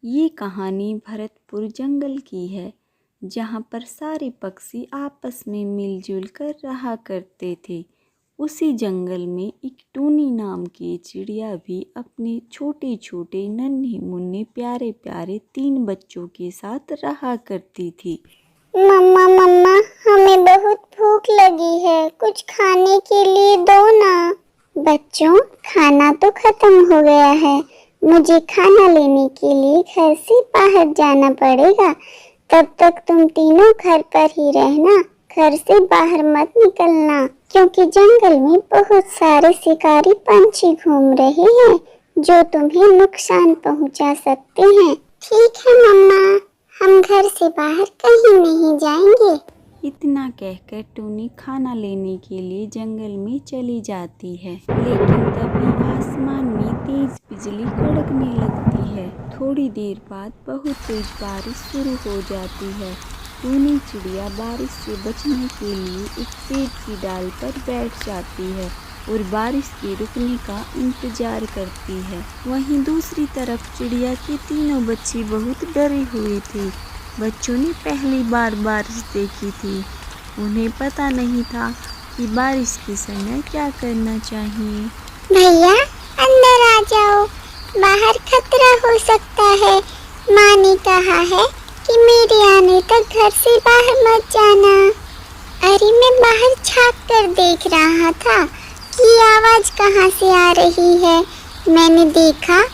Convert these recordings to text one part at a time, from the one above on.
ये कहानी भरतपुर जंगल की है, जहाँ पर सारे पक्षी आपस में मिलजुल कर रहा करते थे। उसी जंगल में एक टूनी नाम की चिड़िया भी अपने छोटे छोटे नन्हे मुन्ने प्यारे प्यारे 3 बच्चों के साथ रहा करती थी। मम्मा मम्मा, हमें बहुत भूख लगी है, कुछ खाने के लिए दो ना। बच्चों, खाना तो खत्म हो गया है, मुझे खाना लेने के लिए घर से बाहर जाना पड़ेगा। तब तक तुम तीनों घर पर ही रहना, घर से बाहर मत निकलना, क्योंकि जंगल में बहुत सारे शिकारी पंछी घूम रहे हैं जो तुम्हें नुकसान पहुंचा सकते हैं। ठीक है मम्मा, हम घर से बाहर कहीं नहीं जाएंगे। इतना कहकर टूनी खाना लेने के लिए जंगल में चली जाती है, लेकिन तभी आसमान में तेज बिजली कड़कने लगती है। थोड़ी देर बाद बहुत तेज बारिश शुरू हो जाती है। टूनी चिड़िया बारिश से बचने के लिए एक पेड़ की डाल पर बैठ जाती है और बारिश के रुकने का इंतजार करती है। वहीं दूसरी तरफ चिड़िया के तीनों बच्चे बहुत डरे हुए थे। बच्चों ने पहली बार बारिश देखी थी। उन्हें पता नहीं था कि बारिश के समय क्या करना चाहिए। भैया, अंदर आ जाओ, बाहर खतरा हो सकता है। माँ ने कहा है कि मेरे आने तक घर से बाहर मत जाना। अरे, मैं बाहर झांक कर देख रहा था कि आवाज कहाँ से आ रही है। मैंने देखा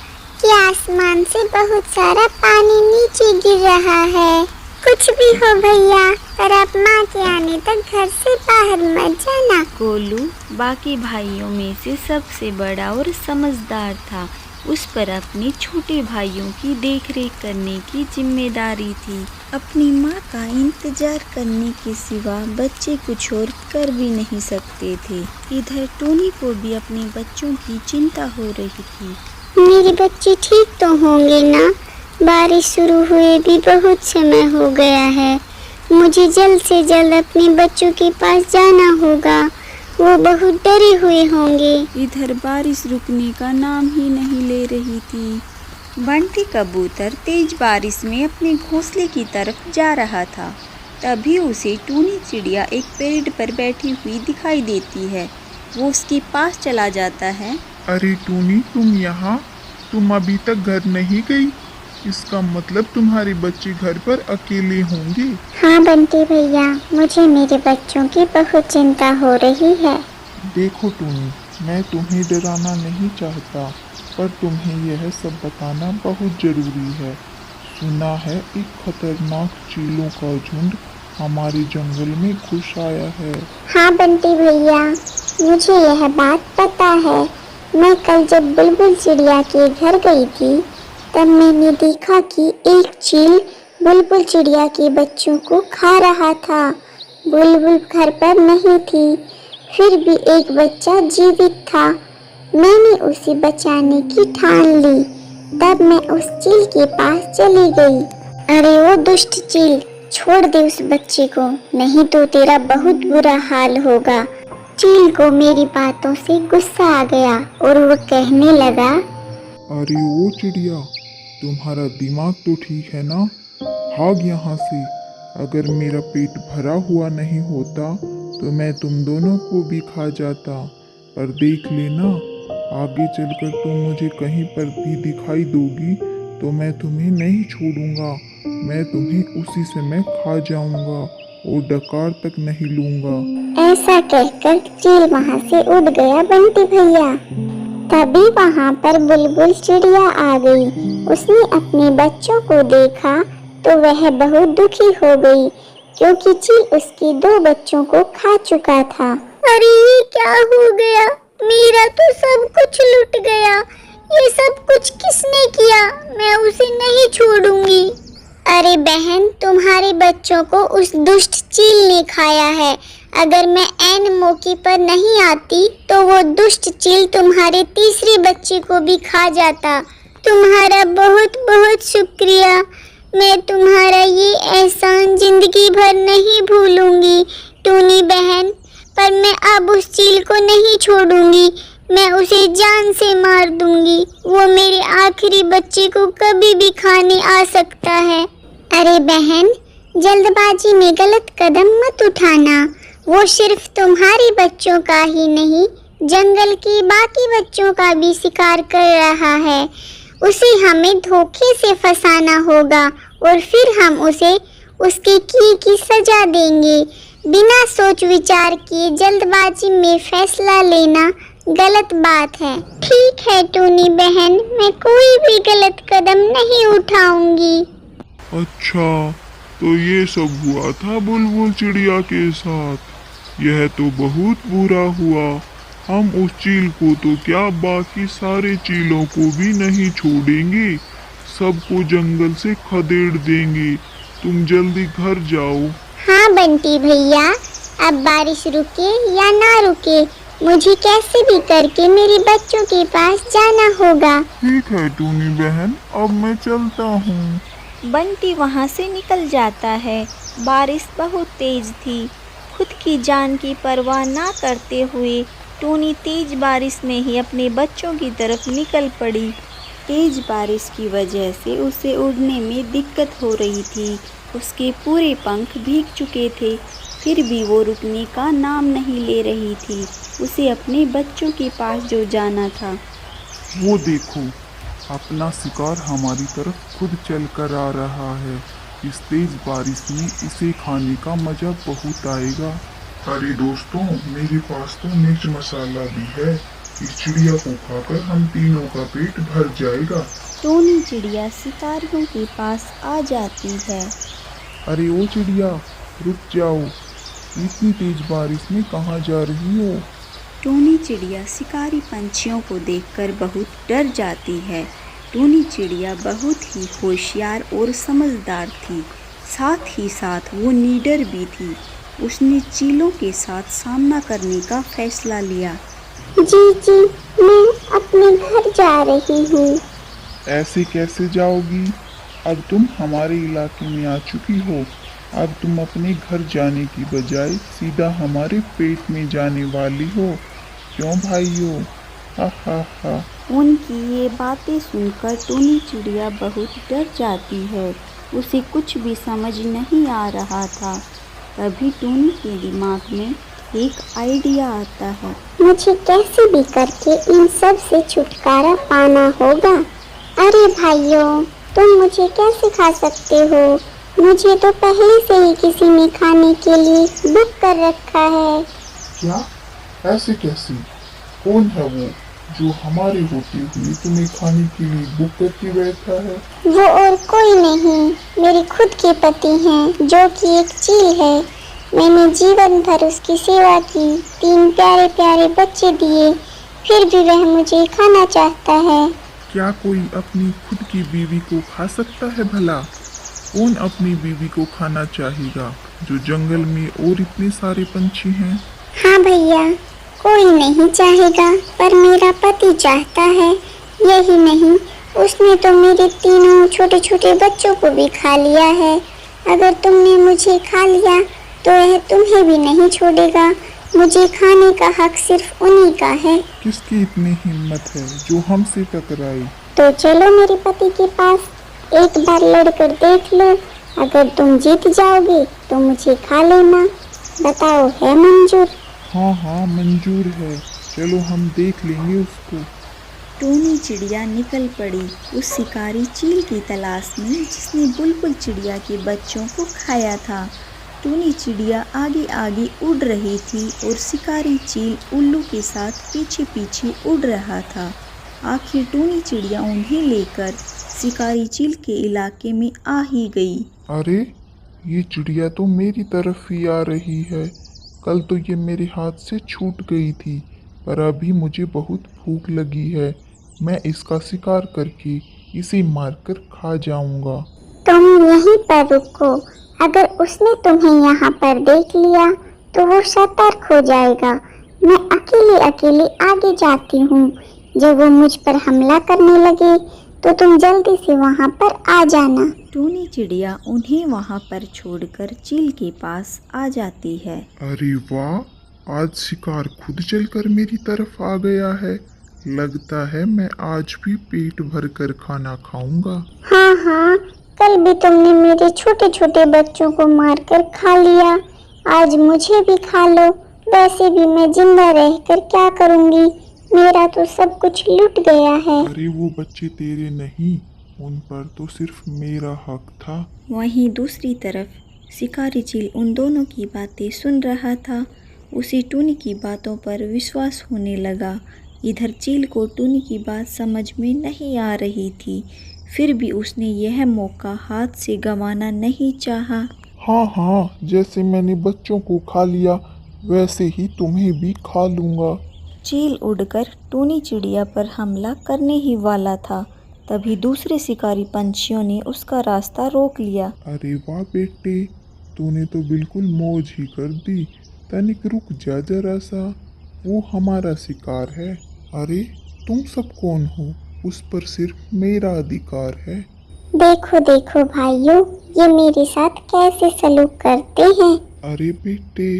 कि आसमान से बहुत सारा पानी नीचे गिर रहा है। कुछ भी हो भैया, पर आप माँ के आने तक घर से बाहर मत जाना। गोलू बाकी भाइयों में से सबसे बड़ा और समझदार था। उस पर अपने छोटे भाइयों की देखरेख करने की जिम्मेदारी थी। अपनी माँ का इंतजार करने के सिवा बच्चे कुछ और कर भी नहीं सकते थे। इधर टोनी को भी अपने बच्चों की चिंता हो रही थी। मेरे बच्चे ठीक तो होंगे ना? बारिश शुरू हुए भी बहुत समय हो गया है। मुझे जल्द से जल्द अपने बच्चों के पास जाना होगा, वो बहुत डरे हुए होंगे। इधर बारिश रुकने का नाम ही नहीं ले रही थी। बंटी कबूतर तेज बारिश में अपने घोंसले की तरफ जा रहा था। तभी उसे टूनी चिड़िया एक पेड़ पर बैठी हुई दिखाई देती है। वो उसके पास चला जाता है। अरे टूनी, तुम यहाँ? तुम अभी तक घर नहीं गई? इसका मतलब तुम्हारे बच्चे घर पर अकेले होंगे। हाँ बंटी भैया, मुझे मेरे बच्चों की बहुत चिंता हो रही है। देखो टूनी, मैं तुम्हें डराना नहीं चाहता, पर तुम्हें यह सब बताना बहुत जरूरी है। सुना है एक खतरनाक चीलों का झुंड हमारे जंगल में घुस आया है। हाँ बंटी भैया, मुझे यह बात पता है। मैं कल जब बुलबुल चिड़िया के घर गई थी, तब मैंने देखा कि एक चील बुलबुल चिड़िया के बच्चों को खा रहा था। बुलबुल घर पर नहीं थी, फिर भी एक बच्चा जीवित था। मैंने उसे बचाने की ठान ली। तब मैं उस चील के पास चली गई। अरे वो दुष्ट चील, छोड़ दे उस बच्चे को, नहीं तो तेरा बहुत बुरा हाल होगा। चील को मेरी बातों से गुस्सा आ गया और वो कहने लगा, अरे वो चिड़िया, तुम्हारा दिमाग तो ठीक है ना? भाग यहाँ से। अगर मेरा पेट भरा हुआ नहीं होता तो मैं तुम दोनों को भी खा जाता। पर देख लेना, आगे चलकर तुम मुझे कहीं पर भी दिखाई दोगी तो मैं तुम्हें नहीं छोड़ूंगा। मैं तुम्हें उसी समय खा जाऊंगा और डकार तक नहीं लूंगा। ऐसा कहकर चील वहाँ से उड़ गया बंटी भैया। तभी वहाँ पर बुलबुल चिड़िया आ गई। उसने अपने बच्चों को देखा तो वह बहुत दुखी हो गई, क्योंकि चील उसके 2 बच्चों को खा चुका था। अरे ये क्या हो गया? मेरा तो सब कुछ लुट गया। ये सब कुछ किसने किया? मैं उसे नहीं छोड़ूंगी। अरे बहन, तुम्हारे बच्चों को उस दुष्ट चील ने खाया है। अगर मैं ऐन मौके पर नहीं आती तो वो दुष्ट चील तुम्हारे तीसरे बच्चे को भी खा जाता। तुम्हारा बहुत बहुत शुक्रिया। मैं तुम्हारा ये एहसान जिंदगी भर नहीं भूलूंगी टूनी बहन। पर मैं अब उस चील को नहीं छोड़ूंगी। मैं उसे जान से मार दूंगी। वो मेरे आखिरी बच्चे को कभी भी खाने आ सकता है। अरे बहन, जल्दबाजी में गलत कदम मत उठाना। वो सिर्फ तुम्हारे बच्चों का ही नहीं, जंगल के बाकी बच्चों का भी शिकार कर रहा है। उसे हमें धोखे से फंसाना होगा और फिर हम उसे उसके किए की सजा देंगे। बिना सोच विचार किए जल्दबाजी में फैसला लेना गलत बात है। ठीक है टूनी बहन, मैं कोई भी गलत कदम नहीं उठाऊंगी। अच्छा, तो ये सब हुआ था बुलबुल चिड़िया के साथ। यह तो बहुत बुरा हुआ। हम उस चील को तो क्या, बाकी सारे चीलों को भी नहीं छोड़ेंगे। सबको जंगल से खदेड़ देंगे। तुम जल्दी घर जाओ। हाँ बंटी भैया, अब बारिश रुके या ना रुके, मुझे कैसे भी करके मेरे बच्चों के पास जाना होगा। ठीक है टूनी बहन, अब मैं चलता हूँ। बंटी वहाँ से निकल जाता है। बारिश बहुत तेज थी। खुद की जान की परवाह ना करते हुए टूनी तेज बारिश में ही अपने बच्चों की तरफ निकल पड़ी। तेज बारिश की वजह से उसे उड़ने में दिक्कत हो रही थी। उसके पूरे पंख भीग चुके थे, फिर भी वो रुकने का नाम नहीं ले रही थी। उसे अपने बच्चों के पास जो जाना था। वो देखो, अपना शिकार हमारी तरफ खुद चल कर आ रहा है। इस तेज बारिश में इसे खाने का मजा बहुत आएगा। अरे दोस्तों, मेरे पास तो मिर्च मसाला भी है। इस चिड़िया को खाकर हम तीनों का पेट भर जाएगा। टूनी चिड़िया शिकारियों के पास आ जाती है। अरे ओ चिड़िया, रुक जाओ। इतनी तेज बारिश में कहाँ जा रही हो? टूनी चिड़िया शिकारी पंछियों को देखकर बहुत डर जाती है। टूनी चिड़िया बहुत ही होशियार और समझदार थी, साथ ही साथ वो निडर भी थी। उसने चीलों के साथ सामना करने का फैसला लिया। जी, मैं अपने घर जा रही हूँ। ऐसे कैसे जाओगी? अब तुम हमारे इलाके में आ चुकी हो। अब तुम अपने घर जाने की बजाय सीधा हमारे पेट में जाने वाली हो। क्यों भाइयों? हा हा हा। उनकी ये बातें सुनकर टूनी चिड़िया बहुत डर जाती है। उसे कुछ भी समझ नहीं आ रहा था। तभी टूनी के दिमाग में एक आइडिया आता है। मुझे कैसे भी करके इन सब से छुटकारा पाना होगा। अरे भाइयों, तुम मुझे कैसे खा सकते हो? मुझे तो पहले से ही किसी ने खाने के लिए बुक कर रखा है। क्या? ऐसे कैसे? कौन है वो जो हमारे होते हुए तुम्हें खाने के लिए बुक करके बैठा है? वो और कोई नहीं, मेरे खुद के पति हैं, जो कि एक चील है। मैंने जीवन भर उसकी सेवा की, 3 प्यारे प्यारे बच्चे दिए, फिर भी वह मुझे खाना चाहता है। क्या कोई अपनी खुद की बीवी को खा सकता है भला? कौन अपनी बीवी को खाना चाहेगा, जो जंगल में और इतने सारे पंछी हैं? हाँ भैया, कोई नहीं चाहेगा, पर मेरा पति चाहता है। यही नहीं, उसने तो मेरे 3 छोटे छोटे बच्चों को भी खा लिया है। अगर तुमने मुझे खा लिया तो वह तुम्हें भी नहीं छोड़ेगा। मुझे खाने का हक सिर्फ उन्हीं का है। किसकी इतनी हिम्मत है जो हमसे टकराए? तो चलो मेरे पति के पास, एक बार लड़कर देख लो। अगर तुम जीत जाओगे तो मुझे खा लेना। बताओ, है मंजूर? हाँ हाँ, मंजूर है। चलो हम देख लेंगे उसको। टूनी चिड़िया निकल पड़ी उस शिकारी चील की तलाश में जिसने बुलबुल चिड़िया के बच्चों को खाया था। टूनी चिड़िया आगे आगे उड़ रही थी और शिकारी चील उल्लू के साथ पीछे पीछे उड़ रहा था। आखिर टूनी चिड़िया उन्हें लेकर शिकारी चील के इलाके में आ ही गई। अरे, ये चिड़िया तो मेरी तरफ ही आ रही है। कल तो ये मेरे हाथ से छूट गई थी, पर अभी मुझे बहुत भूख लगी है। मैं इसका शिकार करके इसे मारकर खा जाऊंगा। तुम यहीं पर रुको। अगर उसने तुम्हें यहाँ पर देख लिया तो वो सतर्क हो जाएगा। मैं अकेले अकेले आगे जाती हूँ। जब वो मुझ पर हमला करने लगे तो तुम जल्दी से वहाँ पर आ जाना। टूनी चिड़िया उन्हें वहाँ पर छोड़कर चील के पास आ जाती है। अरे वाह, आज शिकार खुद चलकर मेरी तरफ आ गया है। लगता है मैं आज भी पेट भर कर खाना खाऊंगा। हाँ हाँ, कल भी तुमने मेरे छोटे छोटे बच्चों को मारकर खा लिया, आज मुझे भी खा लो। वैसे भी मैं जिंदा रहकर क्या करूंगी, मेरा तो सब कुछ लुट गया है। अरे वो बच्चे तेरे नहीं, उन पर तो सिर्फ मेरा हक था। वहीं दूसरी तरफ शिकारी चील उन दोनों की बातें सुन रहा था। उसे टूनी की बातों पर विश्वास होने लगा। इधर चील को टूनी की बात समझ में नहीं आ रही थी, फिर भी उसने यह मौका हाथ से गंवाना नहीं चाहा। हाँ हाँ, जैसे मैंने बच्चों को खा लिया वैसे ही तुम्हें भी खा लूंगा। चील उड़कर टूनी चिड़िया पर हमला करने ही वाला था, तभी दूसरे शिकारी पंछियों ने उसका रास्ता रोक लिया। अरे वाह बेटे, तूने तो बिल्कुल मौज ही कर दी। तनिक रुक जा जरा सा, वो हमारा शिकार है। अरे तुम सब कौन हो, उस पर सिर्फ मेरा अधिकार है। देखो देखो भाइयों, ये मेरे साथ कैसे सलूक करते हैं। अरे बेटे,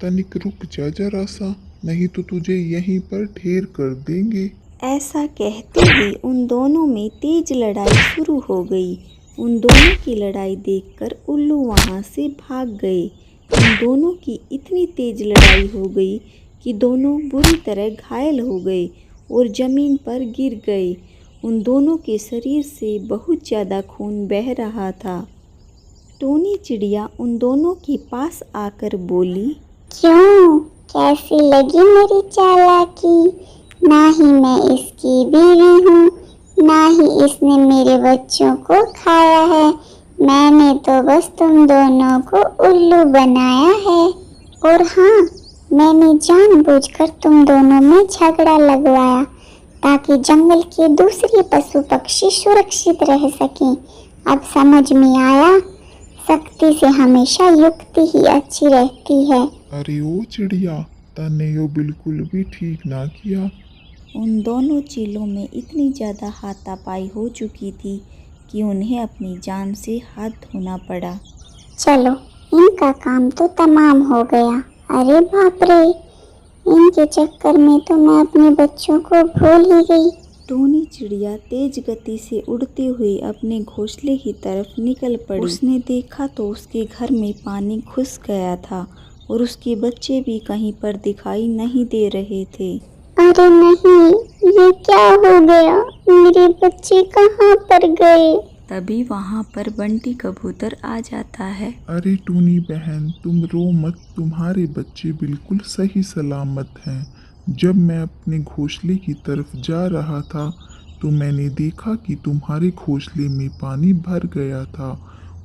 तनिक रुक जा जरा सा, नहीं तो तुझे यहीं पर ढेर कर देंगे। ऐसा कहते ही उन दोनों में तेज लड़ाई शुरू हो गई। उन दोनों की लड़ाई देखकर उल्लू वहां से भाग गए। उन दोनों की इतनी तेज लड़ाई हो गई कि दोनों बुरी तरह घायल हो गए और ज़मीन पर गिर गए। उन दोनों के शरीर से बहुत ज़्यादा खून बह रहा था। टूनी चिड़िया उन दोनों के पास आकर बोली, क्यों, कैसी लगी मेरी चालाकी? ना ही मैं इसकी बीवी हूँ, ना ही इसने मेरे बच्चों को खाया है। मैंने तो बस तुम दोनों को उल्लू बनाया है। और हाँ, मैंने जानबूझकर तुम दोनों में झगड़ा लगवाया ताकि जंगल के दूसरे पशु पक्षी सुरक्षित रह सकें। अब समझ में आया, सख्ती से हमेशा युक्ति ही अच्छी रहती है। अरे ओ चिड़िया, तने यो बिल्कुल भी ठीक ना किया। उन दोनों चीलों में इतनी ज़्यादा हाथापाई हो चुकी थी कि उन्हें अपनी जान से हाथ धोना पड़ा। चलो, इनका काम तो तमाम हो गया। अरे बाप रे, इनके चक्कर में तो मैं अपने बच्चों को भूल ही गई। टूनी चिड़िया तेज गति से उड़ते हुए अपने घोंसले की तरफ निकल पड़ी। उसने देखा तो उसके घर में पानी घुस गया था और उसके बच्चे भी कहीं पर दिखाई नहीं दे रहे थे। अरे नहीं, ये क्या हो गया? मेरे बच्चे कहाँ पर गए? तभी वहाँ पर बंटी कबूतर आ जाता है। अरे टूनी बहन, तुम रो मत, तुम्हारे बच्चे बिल्कुल सही सलामत हैं। जब मैं अपने घोंसले की तरफ जा रहा था तो मैंने देखा कि तुम्हारे घोंसले में पानी भर गया था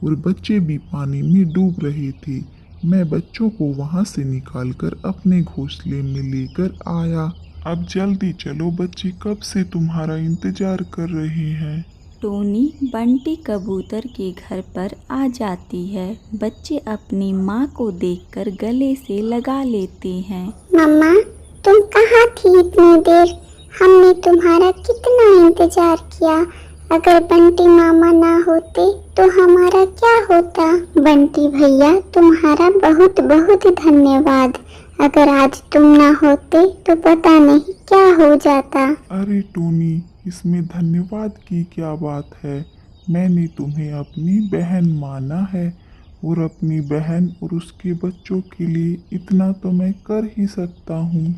और बच्चे भी पानी में डूब रहे थे। मैं बच्चों को वहां से निकालकर अपने घोंसले में लेकर आया। अब जल्दी चलो, बच्चे कब से तुम्हारा इंतजार कर रहे हैं। टोनी बंटी कबूतर के घर पर आ जाती है। बच्चे अपनी माँ को देखकर गले से लगा लेते हैं। मम्मा, तुम कहाँ थी इतनी देर? हमने तुम्हारा कितना इंतजार किया। अगर बंटी मामा ना होते तो हमारा क्या होता? बंटी भैया, तुम्हारा बहुत बहुत धन्यवाद। अगर आज तुम ना होते तो पता नहीं क्या हो जाता। अरे टोनी, इसमें धन्यवाद की क्या बात है। मैंने तुम्हें अपनी बहन माना है और अपनी बहन और उसके बच्चों के लिए इतना तो मैं कर ही सकता हूँ।